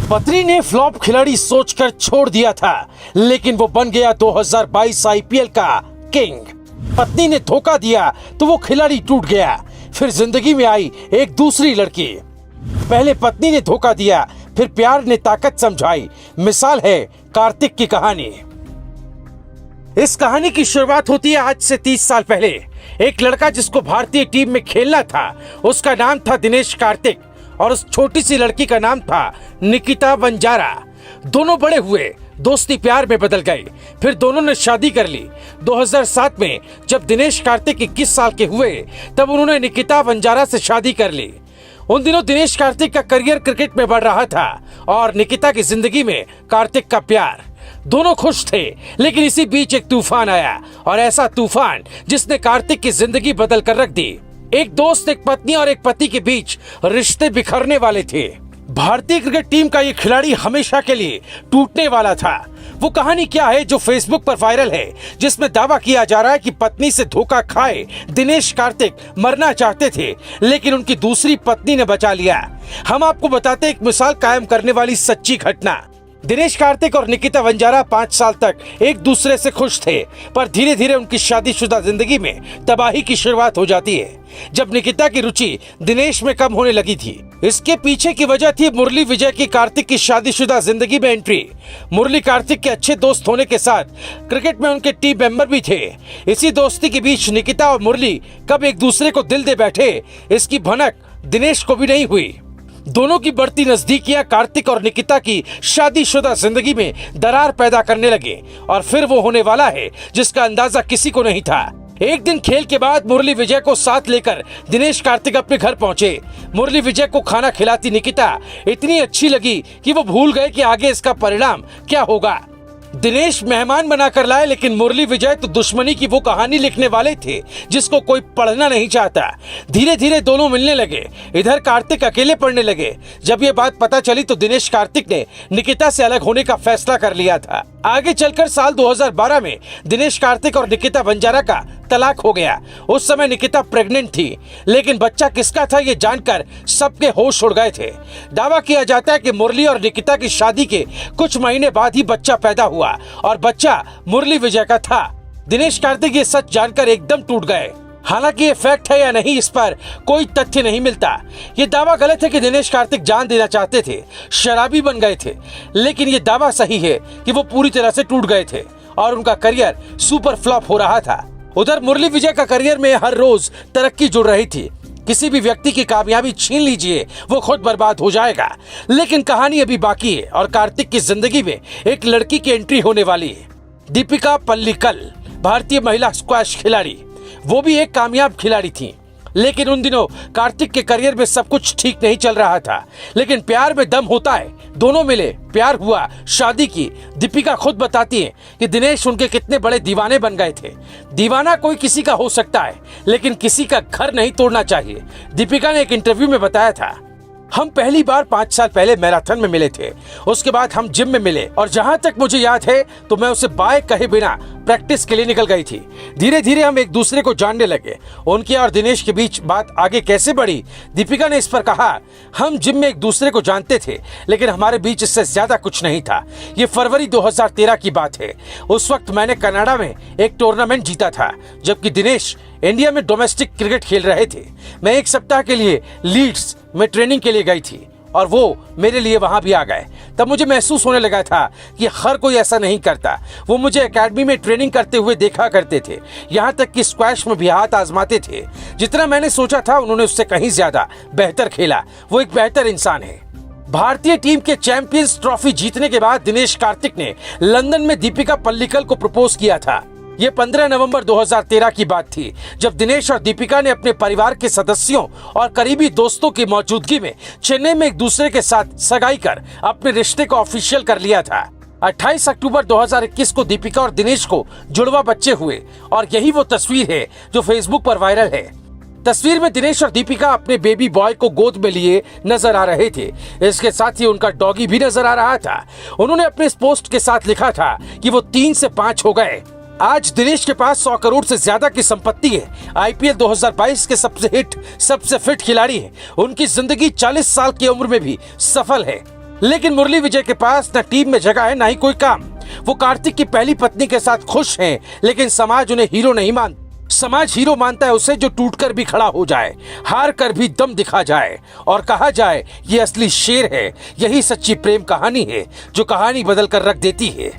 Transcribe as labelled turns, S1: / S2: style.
S1: पत्नी ने फ्लॉप खिलाड़ी सोचकर छोड़ दिया था, लेकिन वो बन गया 2022 आईपीएल का किंग। पत्नी ने धोखा दिया तो वो खिलाड़ी टूट गया। फिर जिंदगी में आई एक दूसरी लड़की। पहले पत्नी ने धोखा दिया, फिर प्यार ने ताकत समझाई। मिसाल है कार्तिक की कहानी। इस कहानी की शुरुआत होती है आज से 30 साल पहले। एक लड़का जिसको भारतीय टीम में खेलना था, उसका नाम था दिनेश कार्तिक, और उस छोटी सी लड़की का नाम था निकिता बंजारा। दोनों बड़े हुए, दोस्ती प्यार में बदल गई। फिर दोनों ने शादी कर ली। 2007 में जब दिनेश कार्तिक 21 साल के हुए, तब उन्होंने निकिता बंजारा से शादी कर ली। उन दिनों दिनेश कार्तिक का करियर क्रिकेट में बढ़ रहा था और निकिता की जिंदगी में कार्तिक का प्यार। दोनों खुश थे, लेकिन इसी बीच एक तूफान आया, और ऐसा तूफान जिसने कार्तिक की जिंदगी बदल कर रख दी। एक दोस्त, एक पत्नी और एक पति के बीच रिश्ते बिखरने वाले थे। भारतीय क्रिकेट टीम का ये खिलाड़ी हमेशा के लिए टूटने वाला था। वो कहानी क्या है जो फेसबुक पर वायरल है, जिसमें दावा किया जा रहा है कि पत्नी से धोखा खाए दिनेश कार्तिक मरना चाहते थे, लेकिन उनकी दूसरी पत्नी ने बचा लिया। हम आपको बताते हैं एक मिसाल कायम करने वाली सच्ची घटना। दिनेश कार्तिक और निकिता बंजारा 5 साल तक एक दूसरे से खुश थे, पर धीरे धीरे उनकी शादीशुदा जिंदगी में तबाही की शुरुआत हो जाती है, जब निकिता की रुचि दिनेश में कम होने लगी थी। इसके पीछे की वजह थी मुरली विजय की कार्तिक की शादीशुदा जिंदगी में एंट्री। मुरली कार्तिक के अच्छे दोस्त होने के साथ क्रिकेट में उनके टीम मेंबर भी थे। इसी दोस्ती के बीच निकिता और मुरली कब एक दूसरे को दिल दे बैठे, इसकी भनक दिनेश को भी नहीं हुई। दोनों की बढ़ती नजदीकियां कार्तिक और निकिता की शादीशुदा जिंदगी में दरार पैदा करने लगे, और फिर वो होने वाला है जिसका अंदाजा किसी को नहीं था। एक दिन खेल के बाद मुरली विजय को साथ लेकर दिनेश कार्तिक अपने घर पहुंचे। मुरली विजय को खाना खिलाती निकिता इतनी अच्छी लगी कि वो भूल गए कि आगे इसका परिणाम क्या होगा। दिनेश मेहमान बनाकर लाए, लेकिन मुरली विजय तो दुश्मनी की वो कहानी लिखने वाले थे जिसको कोई पढ़ना नहीं चाहता। धीरे धीरे दोनों मिलने लगे। इधर कार्तिक अकेले पढ़ने लगे। जब ये बात पता चली तो दिनेश कार्तिक ने निकिता से अलग होने का फैसला कर लिया था। आगे चलकर साल 2012 में दिनेश कार्तिक और निकिता बंजारा का तलाक हो गया। उस समय निकिता प्रेग्नेंट थी, लेकिन बच्चा किसका था ये जानकर सबके होश उड़ गए थे। दावा किया जाता है कि मुरली और निकिता की शादी के कुछ महीने बाद ही बच्चा पैदा हुआ, और बच्चा मुरली विजय का था। दिनेश कार्तिक ये सच जानकर एकदम टूट गए। हालांकि ये फैक्ट है या नहीं, इस पर कोई तथ्य नहीं मिलता। ये दावा गलत है कि दिनेश कार्तिक जान देना चाहते थे, शराबी बन गए थे, लेकिन ये दावा सही है कि वो पूरी तरह से टूट गए थे और उनका करियर सुपर फ्लॉप हो रहा था। उधर मुरली विजय का करियर में हर रोज तरक्की जुड़ रही थी। किसी भी व्यक्ति की कामयाबी छीन लीजिए, वो खुद बर्बाद हो जाएगा। लेकिन कहानी अभी बाकी है, और कार्तिक की जिंदगी में एक लड़की की एंट्री होने वाली है। दीपिका पल्लिकल, भारतीय महिला स्क्वैश खिलाड़ी। वो भी एक कामयाब खिलाड़ी थी, लेकिन उन दिनों कार्तिक के करियर में सब कुछ ठीक नहीं चल रहा था। लेकिन प्यार में दम होता है। दोनों मिले, प्यार हुआ, शादी की। दीपिका खुद बताती है कि दिनेश उनके कितने बड़े दीवाने बन गए थे। दीवाना कोई किसी का हो सकता है, लेकिन किसी का घर नहीं तोड़ना चाहिए। दीपिका ने एक इंटरव्यू में बताया था, हम पहली बार 5 साल पहले मैराथन में मिले थे। उसके बाद हम जिम में मिले, और जहां तक मुझे याद है तो मैं उसे बाय कहे बिना प्रैक्टिस के लिए निकल गई थी। धीरे धीरे हम एक दूसरे को जानने लगे। उनके और दिनेश के बीच बात आगे कैसे बढ़ी, दीपिका ने इस पर कहा, हम जिम में एक दूसरे को जानते थे, लेकिन हमारे बीच इससे ज्यादा कुछ नहीं था। ये फरवरी 2013 की बात है। उस वक्त मैंने कनाडा में एक टूर्नामेंट जीता था, जबकि दिनेश इंडिया में डोमेस्टिक क्रिकेट खेल रहे थे। मैं 1 सप्ताह के लिए लीड्स में ट्रेनिंग के लिए गई थी, और वो मेरे लिए वहां भी आ गए। तब मुझे महसूस होने लगा था कि हर कोई ऐसा नहीं करता। वो मुझे एकेडमी में ट्रेनिंग करते हुए देखा करते थे, यहाँ तक कि स्क्वैश में भी हाथ आजमाते थे। जितना मैंने सोचा था उन्होंने उससे कहीं ज्यादा बेहतर खेला। वो एक बेहतर इंसान है। भारतीय टीम के चैंपियंस ट्रॉफी जीतने के बाद दिनेश कार्तिक ने लंदन में दीपिका पल्लिकल को प्रपोज किया था। ये 15 नवंबर 2013 की बात थी, जब दिनेश और दीपिका ने अपने परिवार के सदस्यों और करीबी दोस्तों की मौजूदगी में चेन्नई में एक दूसरे के साथ सगाई कर अपने रिश्ते को ऑफिशियल कर लिया था। 28 अक्टूबर 2021 को दीपिका और दिनेश को जुड़वा बच्चे हुए, और यही वो तस्वीर है जो फेसबुक पर वायरल है। तस्वीर में दिनेश और दीपिका अपने बेबी बॉय को गोद में लिए नजर आ रहे थे। इसके साथ ही उनका डॉगी भी नजर आ रहा था। उन्होंने अपने इस पोस्ट के साथ लिखा था कि वो 3 से 5 हो गए। आज दिनेश के पास 100 करोड़ से ज्यादा की संपत्ति है। आईपीएल 2022 के सबसे फिट खिलाड़ी है। उनकी जिंदगी 40 साल की उम्र में भी सफल है। लेकिन मुरली विजय के पास न टीम में जगह है ना ही कोई काम। वो कार्तिक की पहली पत्नी के साथ खुश हैं, लेकिन समाज उन्हें हीरो नहीं मानता। समाज हीरो मानता है उसे जो टूटकर भी खड़ा हो जाए, हार कर भी दम दिखा जाए और कहा जाए ये असली शेर है। यही सच्ची प्रेम कहानी है जो कहानी बदल कर रख देती है।